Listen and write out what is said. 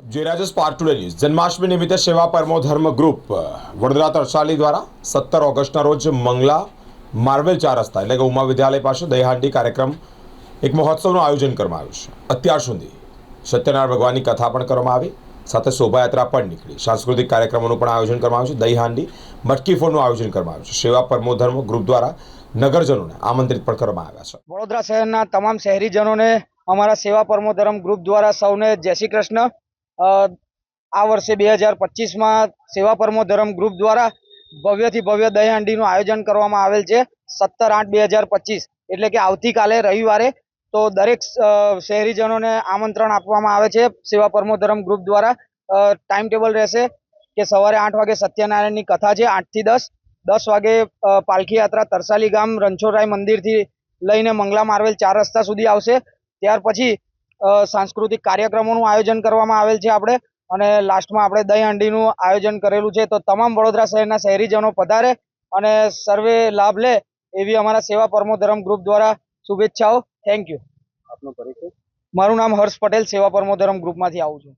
Jayraj spark today news Janmashtami નિમિત્તે સેવા પરમો ધર્મ ગ્રુપ વડોદરા તરસાલી દ્વારા 17 ઓગસ્ટના રોજ મંગલા માર્વેલ 4 રસ્તા એટલે કે ઉમા વિદ્યાલય પાસે દહીહાંડી કાર્યક્રમ એક મહોત્સવનું આયોજન કરવામાં આવ્યું છે। અત્યાર સુધી સત્યનારાયણ ભગવાનની કથા પણ કરવામાં આવી, સાથે શોભાયાત્રા પણ નીકળી, સાંસ્કૃતિક કાર્યક્રમોનું પણ આયોજન કરવામાં આવ્યું છે, દહીહાંડી મટકી ફોડનું આયોજન કરવામાં આવ્યું છે। સેવા પરમો ધર્મ ગ્રુપ દ્વારા નગરજનોને આમંત્રિત પણ કરવામાં આવ્યા છે। વડોદરા શહેરના તમામ શહેરીજનોને અમારા સેવા પરમો ધર્મ ગ્રુપ દ્વારા સૌને જય શ્રી કૃષ્ણ। આ વર્ષે 2025માં સેવા પરમો ધર્મ ગ્રુપ દ્વારા ભવ્યથી ભવ્ય દહીહાંડીનું આયોજન કરવામાં આવેલ છે 17/8/2025 એટલે કે આવતીકાલે રવિવારે। તો દરેક શહેરીજનોને આમંત્રણ આપવામાં આવે છે। સેવા પરમો ધર્મ ગ્રુપ દ્વારા ટાઈમ ટેબલ રહેશે કે સવારે 8 વાગે સત્યનારાયણની કથા છે, 8 થી 10 વાગે પાલખી યાત્રા તરસાલી ગામ રણછોડરાય મંદિરથી લઈને મંગલા માર્વેલ 4 રસ્તા સુધી આવશે। ત્યાર પછી સાંસ્કૃતિક કાર્યક્રમોનું આયોજન કરવામાં આવેલ છે આપણે, અને લાસ્ટમાં આપણે દહીહાંડીનું આયોજન કરેલું છે। તો તમામ વડોદરા શહેરના શહેરીજનો પધારે અને સર્વે લાભ લે એવી અમારા સેવા પરમો ધર્મ ગ્રુપ દ્વારા શુભેચ્છાઓ। Thank you. આપનો પરિચય? મારું નામ હર્ષ પટેલ, સેવા પરમો ધર્મ ગ્રુપમાંથી આવું છું।